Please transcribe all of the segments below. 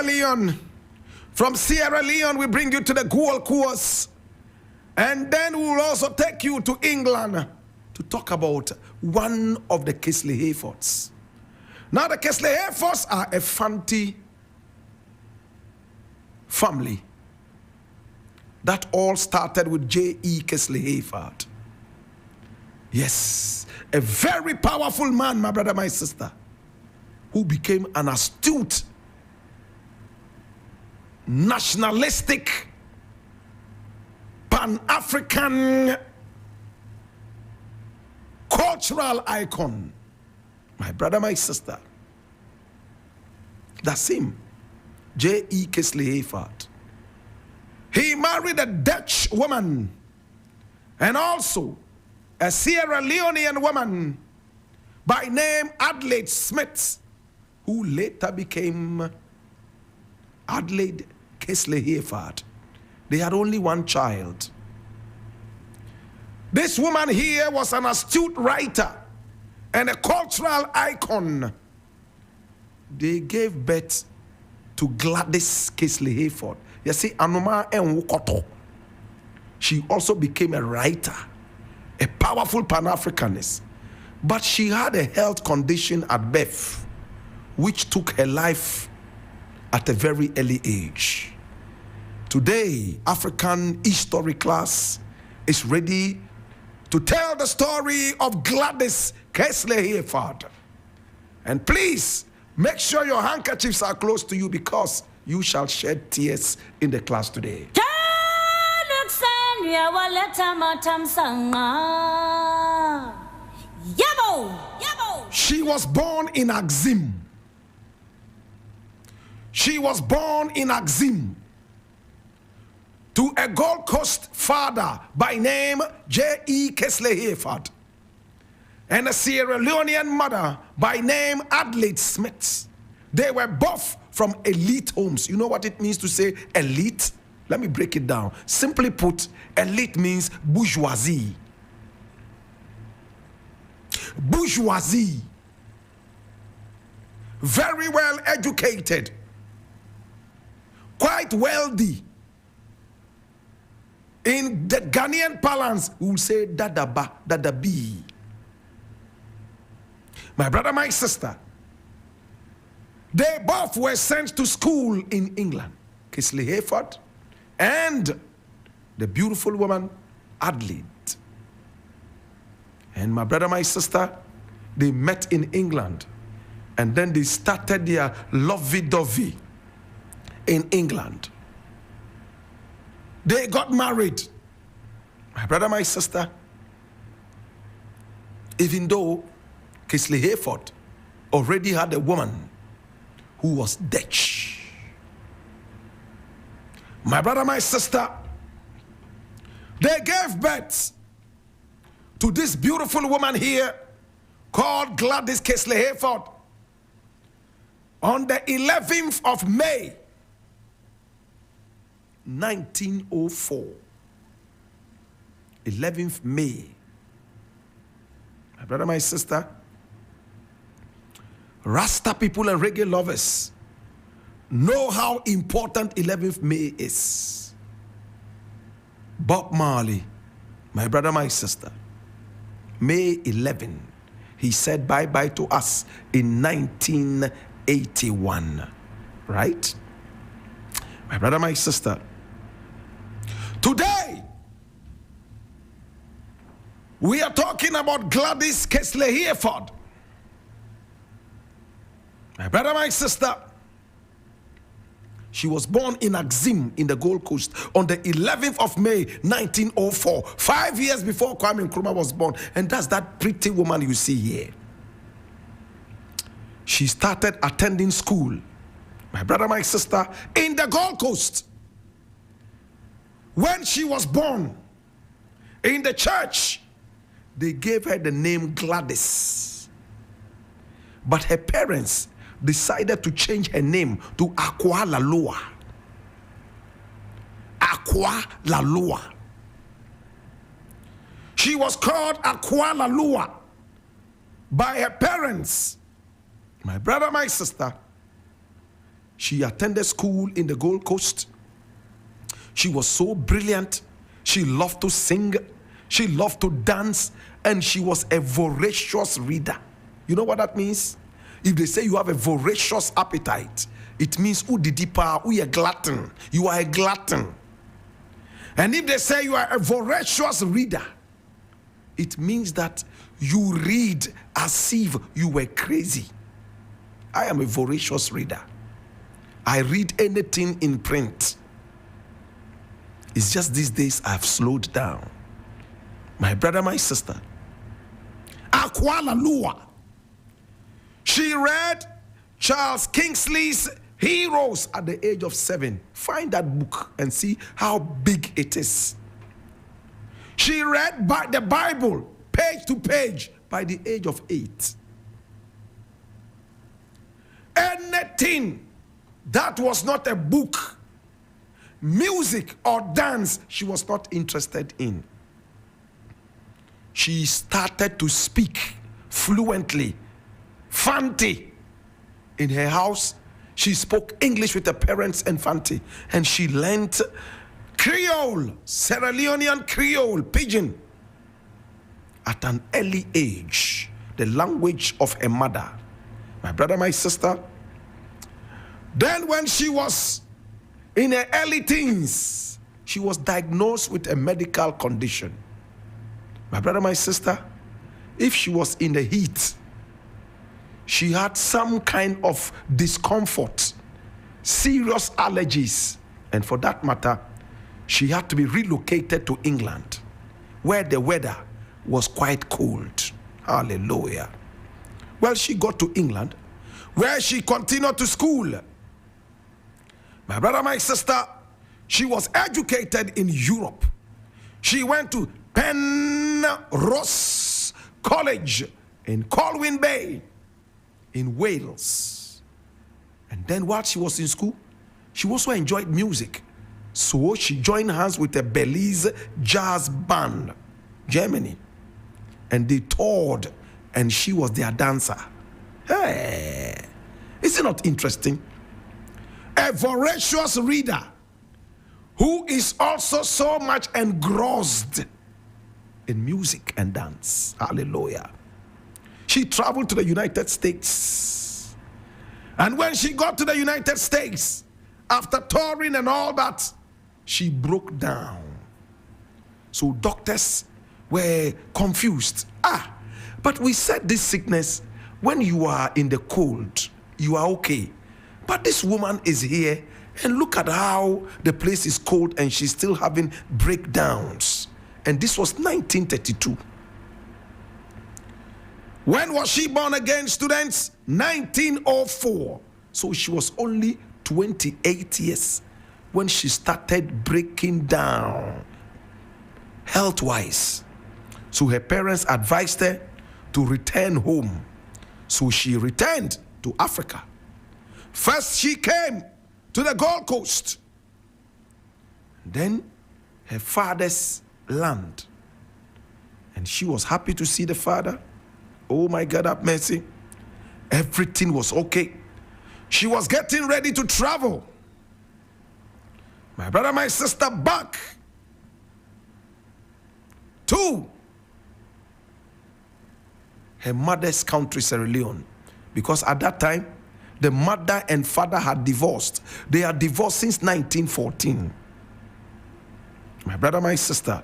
Leone. From Sierra Leone, we bring you to the Gold Coast. And then we will also take you to England to talk about one of the Kesley Hayfords. Now, the Kesley Hayfords are a Fanti family that all started with J.E. Kesley Hayford. Yes, a very powerful man, my brother, my sister, who became an astute, nationalistic, Pan-African cultural icon. My brother, my sister. That's him, J.E. Kesley Hayford. He married a Dutch woman and also a Sierra Leonean woman by name Adelaide Smith, who later became Adelaide Kesley Hayford. They had only one child. This woman here was an astute writer and a cultural icon. They gave birth to Gladys Kesley Hayford. You see, Anoma Enwokoto. She also became a writer, a powerful Pan-Africanist. But she had a health condition at birth, which took her life at a very early age. Today, African history class is ready to tell the story of Gladys Kesley Hayford. And please, make sure your handkerchiefs are close to you because you shall shed tears in the class today. She was born in Axim. She was born in Axim to a Gold Coast father by name J.E. Kesley Hayford and a Sierra Leonean mother by name Adelaide Smith. They were both from elite homes. You know what it means to say elite? Let me break it down. Simply put, elite means bourgeoisie. Bourgeoisie. Very well educated. Quite wealthy. In the Ghanaian parlance, we will say dadaba, dadabi. My brother, my sister, they both were sent to school in England. Kesley Hayford and the beautiful woman, Adelaide. And my brother, my sister, they met in England. And then they started their lovey-dovey in England. They got married. My brother, my sister, even though Kesley Hayford already had a woman who was Dutch. My brother, my sister, they gave birth to this beautiful woman here called Gladys Kesley Hayford on the 11th of May, 1904. 11th May. My brother, my sister, Rasta people and reggae lovers know how important 11th May is. Bob Marley, my brother, my sister, May 11, he said bye-bye to us in 1981, right? My brother, my sister, today, we are talking about Gladys Kesley Hayford. My brother, my sister, she was born in Axim in the Gold Coast on the 11th of May, 1904, 5 years before Kwame Nkrumah was born. And that's that pretty woman you see here. She started attending school, my brother, my sister, in the Gold Coast. When she was born in the church, they gave her the name Gladys. But her parents decided to change her name to Aqua Laloa. Aqua Laloa. She was called Aqua Laloa by her parents. My brother, my sister, She attended school in the Gold Coast. She was so brilliant. She loved to sing. She loved to dance. And she was a voracious reader. You know what that means? If they say you have a voracious appetite, it means you are a glutton. You are a glutton. And if they say you are a voracious reader, it means that you read as if you were crazy. I am a voracious reader. I read anything in print. It's just these days I've slowed down. My brother, my sister, Akwala Lua. She read Charles Kingsley's Heroes at the age of 7. Find that book and see how big it is. She read the Bible page to page by the age of 8. Anything that was not a book, music or dance, she was not interested in. She started to speak fluently, Fanti. In her house, she spoke English with her parents and Fanti, and she learned Creole, Sierra Leonean Creole, Pidgin, at an early age, the language of her mother. My brother, my sister. Then when she was in her early teens, she was diagnosed with a medical condition. My brother, my sister, if she was in the heat, she had some kind of discomfort, serious allergies, and for that matter, she had to be relocated to England, where the weather was quite cold. Hallelujah. Well, she got to England, where she continued to school. My brother, my sister, she was educated in Europe. She went to Penrose College in Colwyn Bay in Wales. And then while she was in school, she also enjoyed music. So she joined hands with a Belize jazz band, Germany. And they toured, and she was their dancer. Hey, is it not interesting? A voracious reader who is also so much engrossed in music and dance. Hallelujah. She traveled to the United States. And when she got to the United States, after touring and all that, she broke down. So doctors were confused. But we said this sickness, when you are in the cold, you are okay. But this woman is here, and look at how the place is cold and she's still having breakdowns. And this was 1932. When was she born again, students? 1904. So she was only 28 years when she started breaking down health-wise. So her parents advised her to return home. So she returned to Africa. First, she came to the Gold Coast. Then her father's land. And she was happy to see the father. Oh my God, have mercy. Everything was okay. She was getting ready to travel. My brother, my sister, back to her mother's country, Sierra Leone. Because at that time, the mother and father had divorced. They are divorced since 1914. My brother, my sister.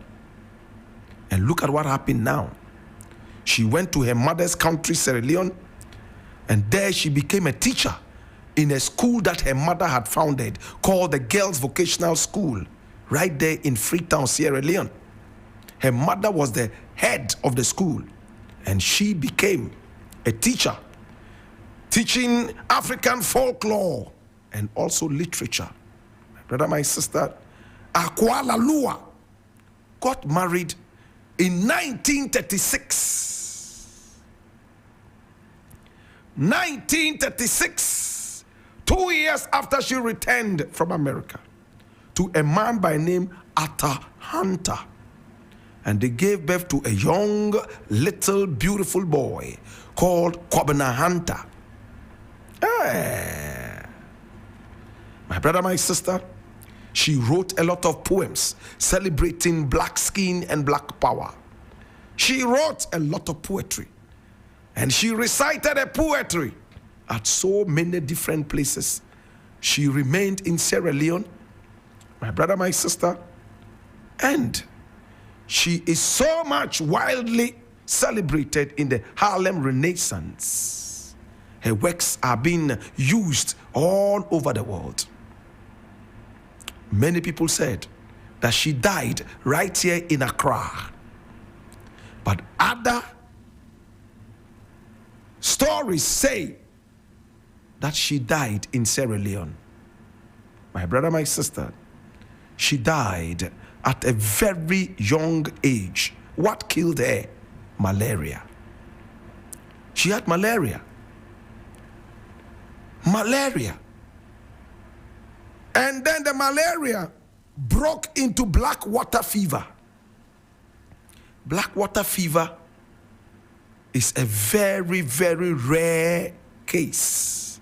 And look at what happened now. She went to her mother's country, Sierra Leone, and there she became a teacher in a school that her mother had founded called the Girls Vocational School, right there in Freetown, Sierra Leone. Her mother was the head of the school, and she became a teacher, teaching African folklore and also literature. My brother, my sister, Akwala Lua got married in 1936. 1936, 2 years after she returned from America, to a man by name Atta Hunter. And they gave birth to a young, little, beautiful boy called Kwabena Hunter. My brother, my sister, she wrote a lot of poems celebrating black skin and black power. She wrote a lot of poetry, and she recited a poetry at so many different places. She remained in Sierra Leone, my brother, my sister, and she is so much wildly celebrated in the Harlem Renaissance. Her works are being used all over the world. Many people said that she died right here in Accra. But other stories say that she died in Sierra Leone. My brother, my sister, she died at a very young age. What killed her? Malaria. She had malaria. Malaria. And then the malaria broke into black water fever. Black water fever is a very, very rare case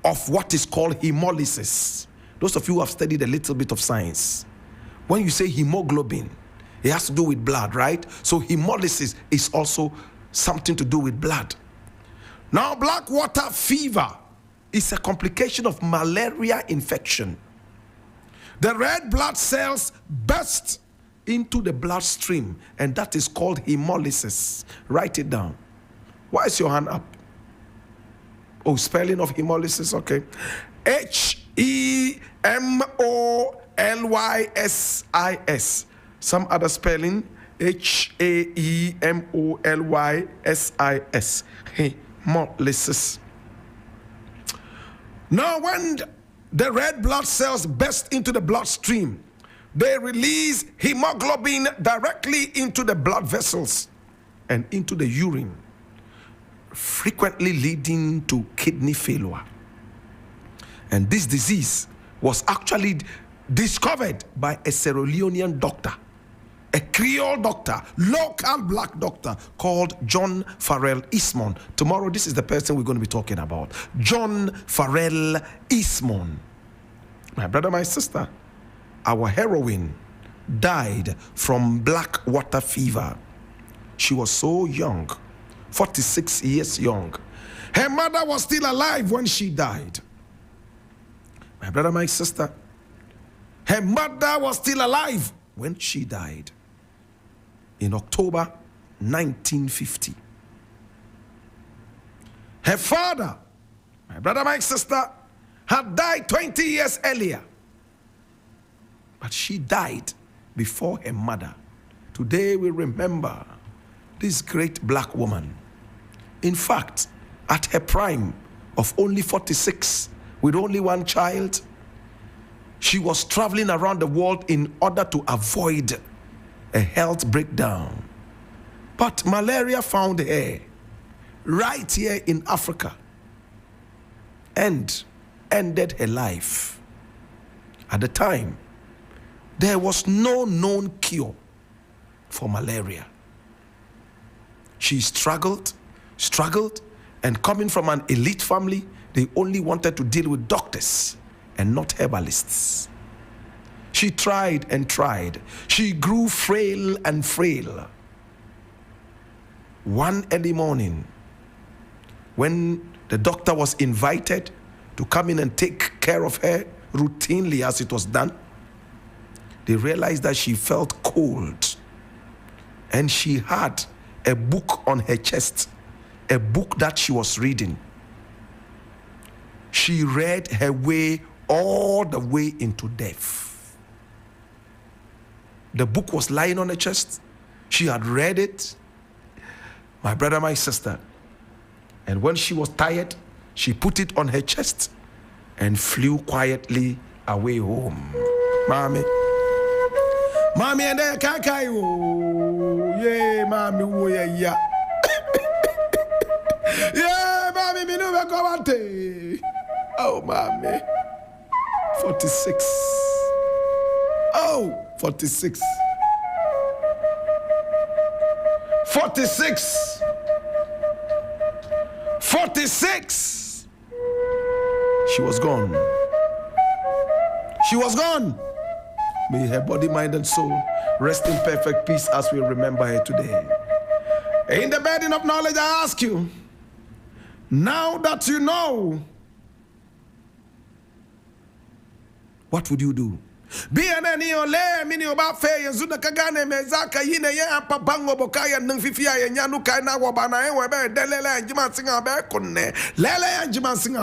of what is called hemolysis. Those of you who have studied a little bit of science, when you say hemoglobin, it has to do with blood, right? So hemolysis is also something to do with blood. Now, black water fever is a complication of malaria infection. The red blood cells burst into the bloodstream, and that is called hemolysis. Write it down. Why is your hand up? Oh, spelling of hemolysis, okay. Hemolysis. Some other spelling, Hemolysis. Hemolysis. Now, when the red blood cells burst into the bloodstream, they release hemoglobin directly into the blood vessels and into the urine, frequently leading to kidney failure. And this disease was actually discovered by a Sierra Leonean doctor, a Creole doctor, local black doctor called John Farrell Eastmond. Tomorrow, this is the person we're going to be talking about. John Farrell Eastmond. My brother, my sister, our heroine died from black water fever. She was so young, 46 years young. Her mother was still alive when she died. My brother, my sister, her mother was still alive when she died in October 1950. Her father, my brother, my sister, had died 20 years earlier. But she died before her mother. Today we remember this great black woman. In fact, at her prime of only 46, with only one child, she was traveling around the world in order to avoid a health breakdown. But malaria found her right here in Africa and ended her life. At the time, there was no known cure for malaria. She struggled, and coming from an elite family, they only wanted to deal with doctors and not herbalists. She tried and tried. She grew frail and frail. One early morning, when the doctor was invited to come in and take care of her routinely as it was done, they realized that she felt cold. And she had a book on her chest, a book that she was reading. She read her way all the way into death. The book was lying on her chest. She had read it. My brother, my sister. And when she was tired, she put it on her chest and flew quietly away home. Mommy. Mommy and I can't carry you. Yeah, mommy, oh, yeah. Yeah, mommy, me no go out. Oh, mommy. 46. Oh, 46. 46. 46. She was gone. She was gone. May her body, mind, and soul rest in perfect peace as we remember her today. In the burden of knowledge, I ask you, now that you know, what would you do? Be an ole mini oba fe yanzu kagane mezaka yine ye apabango bokaya nfifia ye nyanu kai na wabana e webe delele njima singa be kunne lele njima singa